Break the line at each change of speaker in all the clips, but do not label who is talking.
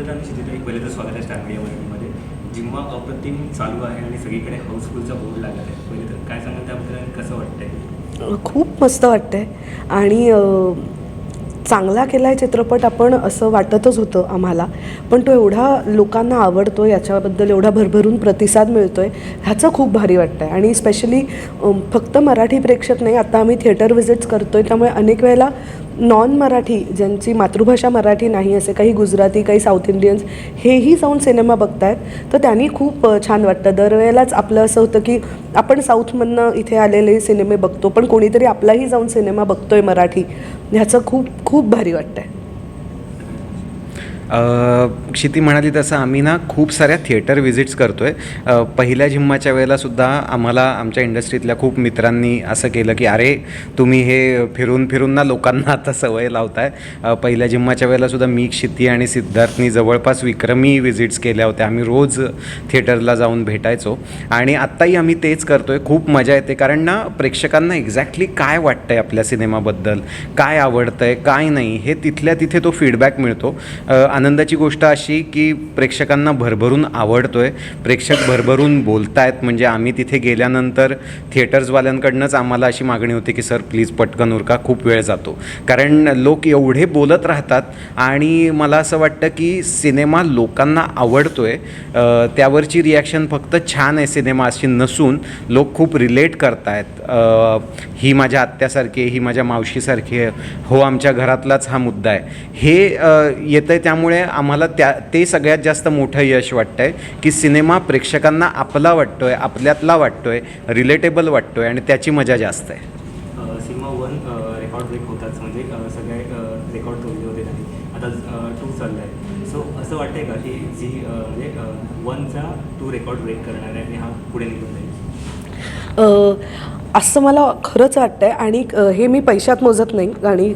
नम्रता आणि क्षितिजा, पहिले तर स्वागत आहे स्टार मीडिया मराठीमध्ये. जिम्मा अप्रतिम चालू आहे आणि सगळीकडे हाऊसफुलचा बोर्ड लागत आहे. पहिले तर काय सांगाल त्याबद्दल आणि कसं वाटतंय?
खूप मस्त वाटतं आहे आणि चांगला केला आहे चित्रपट आपण असं वाटतच होतं आम्हाला, पण तो एवढा लोकांना आवडतो आहे, याच्याबद्दल एवढा भरभरून प्रतिसाद मिळतो आहे, ह्याचं खूप भारी वाटतं आहे. आणि स्पेशली फक्त मराठी प्रेक्षक नाही, आता आम्ही थिएटर व्हिजिट्स करतो आहे, त्यामुळे अनेक वेळेला नॉन मराठी ज्यांची मातृभाषा मराठी नाही, असे काही गुजराती, काही साऊथ इंडियन्स हेही जाऊन सिनेमा बघत आहेत, तर त्यांनी खूप छान वाटतं. दरवेळेलाच आपलं असं होतं की आपण साऊथमधनं इथे आलेले सिनेमे बघतो, पण कोणीतरी आपलाही जाऊन सिनेमा बघतो आहे मराठी, ह्याचं खूप खूप भारी वाटतं आहे.
क्षिती म्हणाली तसं आम्ही ना खूप साऱ्या थिएटर व्हिजिट्स करतो आहे. पहिल्या जिम्माच्या वेळेलासुद्धा आम्हाला आमच्या इंडस्ट्रीतल्या खूप मित्रांनी असं केलं की अरे तुम्ही हे फिरून फिरून ना लोकांना आता सवय लावताय. पहिल्या जिम्माच्या वेळेलासुद्धा मी, क्षिती आणि सिद्धार्थनी जवळपास विक्रमी व्हिजिट्स केल्या होत्या. आम्ही रोज थिएटरला जाऊन भेटायचो आणि आत्ताही आम्ही तेच करतो आहे. खूप मजा येते कारण ना प्रेक्षकांना एक्झॅक्टली काय वाटतं आहे आपल्या सिनेमाबद्दल, काय आवडतं आहे काय नाही, हे तिथल्या तिथे तो फीडबॅक मिळतो. आनंदाची गोष्ट अशी की प्रेक्षकांना भरभरून आवडतो आहे, प्रेक्षक भरभरून बोलत आहेत. म्हणजे आम्ही तिथे गेल्यानंतर थिएटर्सवाल्यांकडनंच आम्हाला अशी मागणी होती की सर प्लीज पटकन उरका, खूप वेळ जातो. कारण लोक एवढे बोलत राहतात आणि मला असं वाटतं की सिनेमा लोकांना आवडतो आहे, त्यावरची रिॲक्शन फक्त छान आहे सिनेमा अशी नसून लोक खूप रिलेट करत आहेत. ही माझ्या आत्यासारखी आहे, ही माझ्या मावशीसारखी आहे, हो आमच्या घरातलाच हा मुद्दा आहे, हे येतं आहे. त्यामुळे आम्हाला ते सगळ्यात जास्त मोठं यश वाटतं आहे की सिनेमा प्रेक्षकांना आपला वाटतो आहे, आपल्यातला वाटतो आहे, रिलेटेबल वाटतो आहे आणि त्याची मजा जास्त आहे.
सिनेमा 1 रेकॉर्ड ब्रेक होताच, म्हणजे सगळे रेकॉर्ड तोडले होते त्यांनी. आता 2 चाललं आहे. सो असं वाटतंय का की जी म्हणजे 1चा 2 रेकॉर्ड ब्रेक करणार आहे आणि हा पुढे निघून जाईल?
असं मला खरंच वाटतं आहे आणि हे मी पैशात मोजत नाही आणि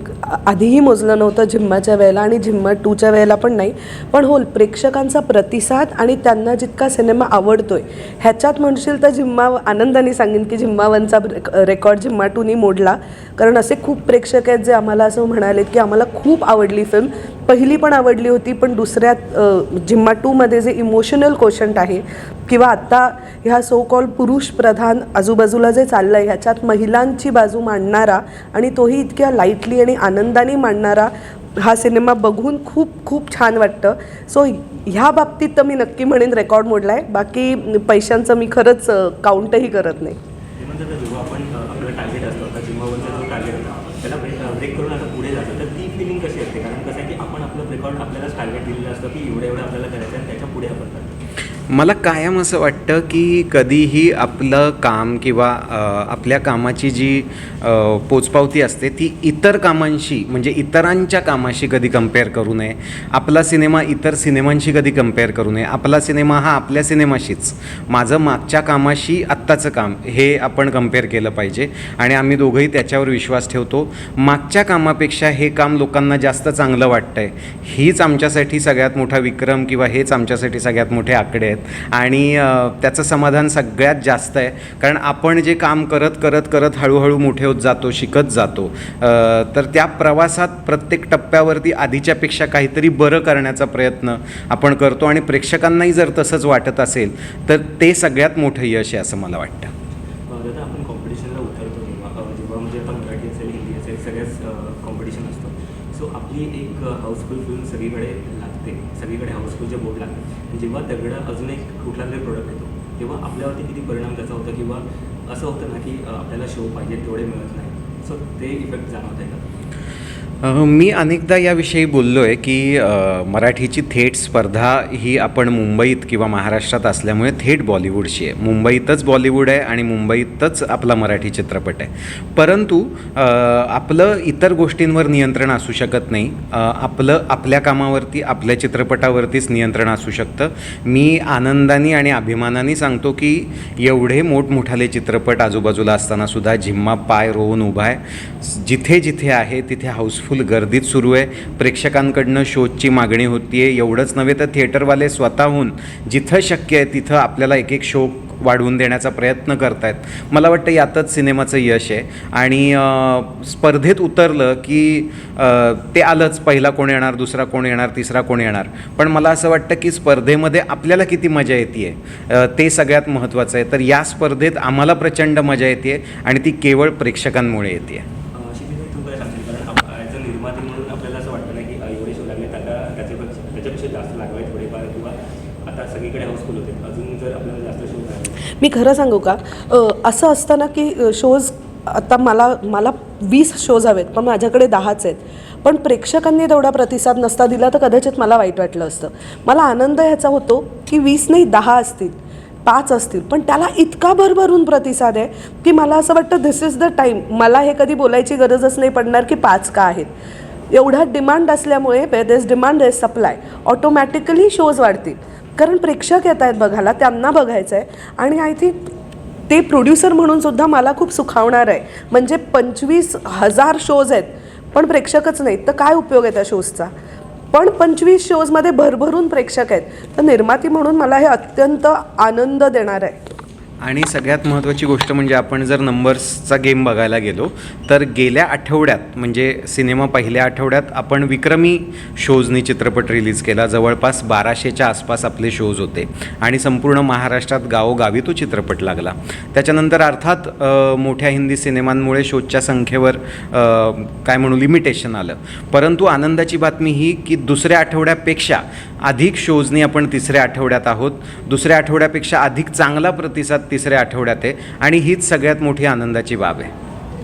आधीही मोजलं नव्हतं जिम्माच्या वेळेला आणि जिम्मा 2च्या वेळेला पण नाही. पण हो, प्रेक्षकांचा प्रतिसाद आणि त्यांना जितका सिनेमा आवडतो आहे ह्याच्यात म्हणशील तर जिम्मा, आनंदाने सांगेन की जिम्मा 1चा रेकॉर्ड जिम्मा 2नी मोडला. कारण असे खूप प्रेक्षक आहेत जे आम्हाला असं म्हणालेत की आम्हाला खूप आवडली फिल्म, पहिली पण आवडली होती, पण दुसऱ्यात जिम्मा 2मध्ये जे इमोशनल कोशंट आहे किंवा आत्ता ह्या सो कॉल पुरुष प्रधान आजूबाजूला जे चाललं आहे ह्याच्यात महिलांची बाजू मांडणारा आणि तोही इतक्या लाईटली आणि आनंदाने मांडणारा हा सिनेमा बघून खूप खूप छान वाटतं. सो ह्या बाबतीत तर मी नक्की म्हणेन रेकॉर्ड मोडला आहे. बाकी पैशांचं मी खरंच काउंटही करत नाही.
जेव्हा आपण आपलं टार्गेट असतो, आता जिम्मा 1चा जो टार्गेट होता त्याला ब्रेक करून आता पुढे जातं, तर ती फिलिंग कशी असते? कारण कसं आहे की आपण आपलं रेकॉर्ड आपल्यालाच टार्गेट दिलेलं असतं की एवढं एवढं आपल्याला करायचं आणि त्याच्या पुढे आपण करतो.
मला कायम असं वाटतं की कधीही आपलं काम किंवा आपल्या कामाची जी पोचपावती असते ती इतर कामांशी, म्हणजे इतरांच्या कामाशी कधी कंपेअर करू नये. आपला सिनेमा इतर सिनेमांशी कधी कंपेअर करू नये. आपला सिनेमा हा आपल्या सिनेमाशीच, माझं मागच्या कामाशी आत्ताचं काम, हे आपण कंपेअर केलं पाहिजे आणि आम्ही दोघंही त्याच्यावर विश्वास ठेवतो. मागच्या कामापेक्षा हे काम लोकांना जास्त चांगलं वाटतं आहे, हीच आमच्यासाठी सगळ्यात मोठा विक्रम किंवा हेच आमच्यासाठी सगळ्यात मोठे आकडे आहेत आणि त्याचं समाधान सगळ्यात जास्त आहे. कारण आपण जे काम करत करत करत हळूहळू मोठे होत जातो, शिकत जातो, तर त्या प्रवासात प्रत्येक टप्प्यावरती आधीच्यापेक्षा काहीतरी बरं करण्याचा प्रयत्न आपण करतो आणि प्रेक्षकांनाही जर तसंच वाटत असेल तर ते सगळ्यात मोठं यश आहे असं मला वाटतं.
दादा, आपण कॉम्पिटिशनला उतरतो जेव्हा म्हणजे आता मराठी असेल, हिंदी असेल, सगळ्याच कॉम्पिटिशन असतं. सो आपली एक हाऊसफुल फिल्म सगळीकडे लागते, सगळीकडे हाऊसफुलचे बोर्ड लागते. जेव्हा दगडं अजून एक कुठला तरी प्रोडक्ट येतो तेव्हा आपल्यावरती किती परिणाम त्याचा होतो, किंवा असं होतं ना की आपल्याला शो पाहिजे तेवढे मिळत नाही, सो ते इफेक्ट जाणवत आहे का?
मी अनेकदा याविषयी बोललो आहे की मराठीची थेट स्पर्धा ही आपण मुंबईत किंवा महाराष्ट्रात असल्यामुळे थेट बॉलिवूडशी आहे. मुंबईतच बॉलिवूड आहे आणि मुंबईतच आपला मराठी चित्रपट आहे. परंतु आपलं इतर गोष्टींवर नियंत्रण असू शकत नाही. आपलं आपल्या कामावरती, आपल्या चित्रपटावरतीच नियंत्रण असू शकतं. मी आनंदाने आणि अभिमानाने सांगतो की एवढे मोठमोठाले चित्रपट आजूबाजूला असतानासुद्धा जिम्मा पाय रोवून उभा आहे. जिथे जिथे आहे तिथे हाऊसफुल गर्दीत सुरू आहे. प्रेक्षकांकडनं शोची मागणी होती आहे. एवढंच नव्हे तर थिएटरवाले स्वतःहून जिथं शक्य आहे तिथं आपल्याला एक एक शो वाढवून देण्याचा प्रयत्न करत आहेत. मला वाटतं यातच सिनेमाचं यश आहे. आणि स्पर्धेत उतरलं की ते आलंच, पहिला कोण येणार, दुसरा कोण येणार, तिसरा कोण येणार. पण मला असं वाटतं की स्पर्धेमध्ये आपल्याला किती मजा येते ते सगळ्यात महत्त्वाचं आहे. तर या स्पर्धेत आम्हाला प्रचंड मजा येते आणि ती केवळ प्रेक्षकांमुळे येते.
शिक्षित तू काय सांगशील, कारण ॲज अ निर्माती म्हणून आपल्याला असं वाटतं ना की एवढे शो लागले त्याच्यापेक्षा जास्त लागवाय थोडेफार, किंवा आता सगळीकडे हाऊसफुल होते, अजून जर आपल्याला जास्त शो लागले.
मी खरं सांगू का, असं असतं ना की शोज आता मला 20 शोज हवेत पण माझ्याकडे 10च आहेत. पण प्रेक्षकांनी तेवढा प्रतिसाद नसता दिला तर कदाचित मला वाईट वाटलं असतं. मला आनंद ह्याचा होतो की 20 नाही 10 असतील, 5 असतील, पण त्याला इतका भरभरून प्रतिसाद आहे की मला असं वाटतं दिस इज द टाईम. मला हे कधी बोलायची गरजच नाही पडणार की 5 का आहेत. एवढा डिमांड असल्यामुळे where there is demand there is supply, automatically shows वाढतील. कारण प्रेक्षक येत आहेत बघायला, त्यांना बघायचं आहे. आणि आय थिंक ते प्रोड्युसर म्हणून सुद्धा मला खूप सुखावणार आहे. म्हणजे 25,000 शोज आहेत पण प्रेक्षकच नाहीत, तर काय उपयोग आहे त्या शोजचा. पण 25 शोजमध्ये भरभरून प्रेक्षक आहेत, तर निर्माती म्हणून मला हे अत्यंत आनंद देणार आहे.
आणि सगळ्यात महत्त्वाची गोष्ट म्हणजे आपण जर नंबर्सचा गेम बघायला गेलो तर गेल्या आठवड्यात म्हणजे सिनेमा पहिल्या आठवड्यात आपण विक्रमी शोजनी चित्रपट रिलीज केला. जवळपास 1200च्या आसपास आपले शोज होते आणि संपूर्ण महाराष्ट्रात गावोगावी तो चित्रपट लागला. त्याच्यानंतर अर्थात मोठ्या हिंदी सिनेमांमुळे शोजच्या संख्येवर काय म्हणू लिमिटेशन आलं. परंतु आनंदाची बातमी ही की दुसऱ्या आठवड्यापेक्षा अधिक शोजनी आपण तिसऱ्या आठवड्यात आहोत. दुसऱ्या आठवड्यापेक्षा अधिक चांगला प्रतिसाद तिसऱ्या आठवड्यात आहे आणि हीच सगळ्यात मोठी आनंदाची बाब आहे.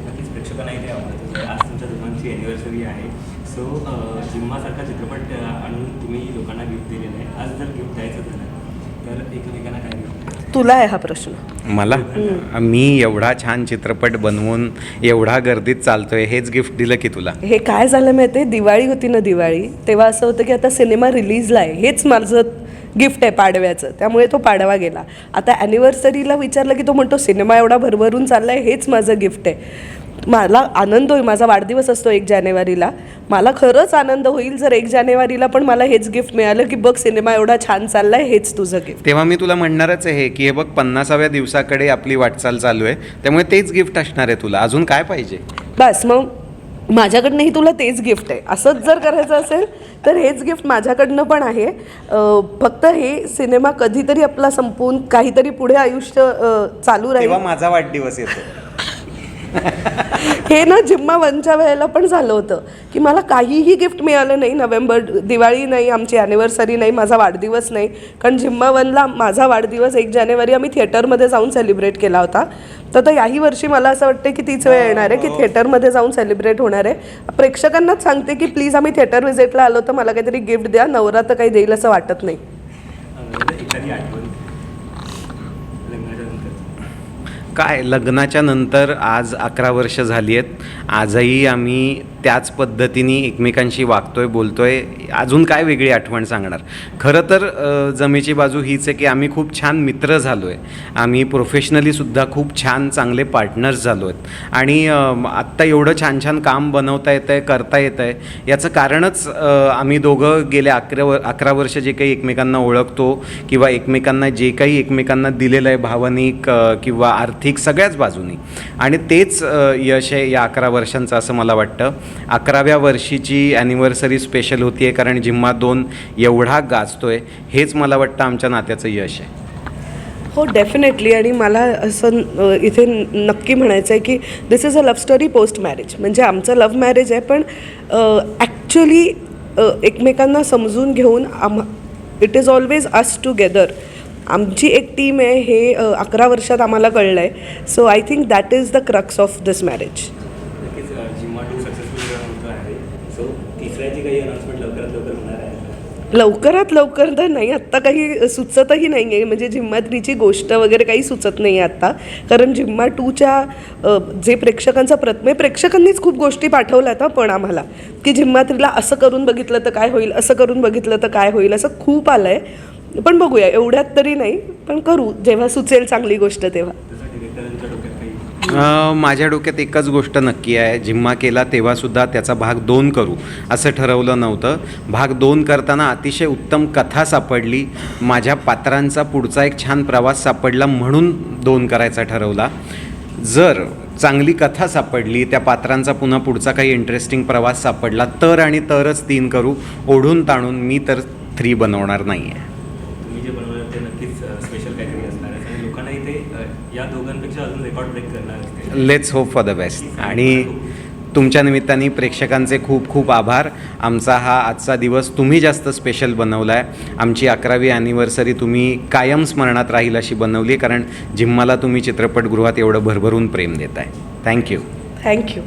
नक्कीच प्रेक्षकांनाही ते आवडतं. आज तुमच्या दोघांची ॲनिव्हर्सरी आहे, सो जिम्मासारखा चित्रपट आणून तुम्ही लोकांना गिफ्ट दिलेलं आहे. आज जर गिफ्ट द्यायचं झालं तर एकमेकांना काय गिफ्ट?
तुला आहे हा प्रश्न.
मला मी एवढा छान चित्रपट बनवून एवढा गर्दीत चालतोय, हेच गिफ्ट दिलं की तुला?
हे काय झालं माहिती आहे, दिवाळी होती ना, दिवाळी तेव्हा असं होतं की आता सिनेमा रिलीजला आहे, हेच माझं गिफ्ट आहे पाडव्याचं, त्यामुळे तो पाडवा गेला. आता ॲनिव्हर्सरीला विचारलं की तो म्हणतो सिनेमा एवढा भरभरून चालला आहे, हेच माझं गिफ्ट आहे. मला आनंद होईल, माझा वाढदिवस असतो 1 जानेवारीला. मला खरंच आनंद होईल जर 1 जानेवारीला पण मला हेच गिफ्ट मिळालं की बघ सिनेमा एवढा छान चालला आहे, हेच तुझं गिफ्ट.
तेव्हा मी तुला म्हणणारच आहे की हे बघ 50व्या दिवसाकडे आपली वाटचाल चालू आहे, त्यामुळे तेच गिफ्ट असणार आहे तुला. अजून काय पाहिजे?
बस मग माझ्याकडनंही तुला तेच गिफ्ट आहे. असंच जर करायचं असेल तर हेच गिफ्ट माझ्याकडनं पण आहे. फक्त हे सिनेमा कधीतरी आपला संपून काहीतरी पुढे आयुष्य चालू राहील.
तेव्हा माझा वाढदिवस येतो.
हे ना जिम्मा 1च्या वेळेला पण झालं होतं की मला काहीही गिफ्ट मिळालं नाही. नोव्हेंबर, दिवाळी नाही, आमची ॲनिव्हर्सरी नाही, माझा वाढदिवस नाही. कारण जिम्मा 1ला माझा वाढदिवस 1 जानेवारी आम्ही थिएटरमध्ये जाऊन सेलिब्रेट केला होता. तर याही वर्षी मला असं वाटतं की तीच वेळ येणार आहे की थिएटरमध्ये जाऊन सेलिब्रेट होणार आहे. प्रेक्षकांनाच सांगते की प्लीज आम्ही थिएटर व्हिजिटला आलो तर मला काहीतरी गिफ्ट द्या. नवरा तर काही देईल असं वाटत नाही.
एखादी आठवण लग्नाच्या नंतर?
काय लग्नाच्या नंतर आज 11 वर्ष झाली आहेत. आजही आम्ही त्याच पद्धतीने एकमेकांशी वागतोय, बोलतोय. अजून काय वेगळी आठवण सांगणार. खरं तर जमेची बाजू हीच आहे की आम्ही खूप छान मित्र झालो आहे. आम्ही प्रोफेशनलीसुद्धा खूप छान चांगले पार्टनर्स झालो आहेत. आणि आत्ता एवढं छान छान काम बनवता येतं आहे, करता येतं आहे, याचं कारणच आम्ही दोघं गेल्या 11 वर्ष जे काही एकमेकांना ओळखतो किंवा एकमेकांना जे काही एकमेकांना दिलेलं आहे भावनिक किंवा आर्थिक सगळ्याच बाजूनी, आणि तेच यश आहे या 11 वर्षांचं असं मला वाटतं. 11व्या वर्षीची ॲनिव्हर्सरी स्पेशल होती आहे कारण जिम्मा 2 एवढा गाजतोय, हेच मला वाटतं आमच्या नात्याचं यश आहे.
हो डेफिनेटली. आणि मला असं इथे नक्की म्हणायचं आहे की this is a love story post marriage. म्हणजे आमचं लव्ह मॅरेज आहे पण ॲक्च्युली एकमेकांना समजून घेऊन it is always us together. आमची एक टीम आहे हे 11 वर्षात आम्हाला कळलं आहे. So I think that is the crux of this marriage.
नक्कीच जिम्मा 2 सक्सेसफुल होतं आहे. सो तिसऱ्याची काही अनाउन्समेंट लवकरात लवकर होणार आहे?
लवकरात लवकर तर नाही, आत्ता काही सुचतही नाही आहे. म्हणजे जिम्मा 3ची गोष्ट वगैरे काही सुचत नाही आहे आत्ता. कारण जिम्मा 2च्या जे प्रेक्षकांचा प्रेक्षकांनीच खूप गोष्टी पाठवल्या आता पण आम्हाला की जिम्मा 3ला असं करून बघितलं तर काय होईल, असं करून बघितलं तर काय होईल, असं खूप आलं आहे. पण बघूया, एवढ्यात तरी नाही, पण करू जेव्हा सुचेल चांगली गोष्ट तेव्हा.
तसं डिरेक्टरांच्या डोक्यात काही
माझ्या डोक्यात एकच गोष्ट नक्की आहे, जिम्मा केला तेव्हासुद्धा त्याचा भाग 2 करू असं ठरवलं नव्हतं. भाग 2 करताना अतिशय उत्तम कथा सापडली, माझ्या पात्रांचा पुढचा एक छान प्रवास सापडला म्हणून 2 करायचा ठरवला. जर चांगली कथा सापडली, त्या पात्रांचा पुन्हा पुढचा काही इंटरेस्टिंग प्रवास सापडला तर आणि तरच 3 करू. ओढून ताणून मी तर 3 बनवणार नाही आहे.
तुम्ही जे बनवलं ते नक्कीच स्पेशल काहीतरी असणार आहे आणि लोकांना इथे या दोघांपेक्षा अजून रेकॉर्ड ब्रेक करणार असते.
Let's hope for the best. आणि तुमच्या निमित्ताने प्रेक्षकांचे खूप खूप आभार. आमचा हा आजचा दिवस तुम्ही जास्त स्पेशल बनवला आहे. आमची 11वी ॲनिव्हर्सरी तुम्ही कायम स्मरणात राहील अशी बनवली, कारण जिम्माला तुम्ही चित्रपटगृहात एवढं भरभरून प्रेम देत आहे. थँक्यू.
थँक्यू.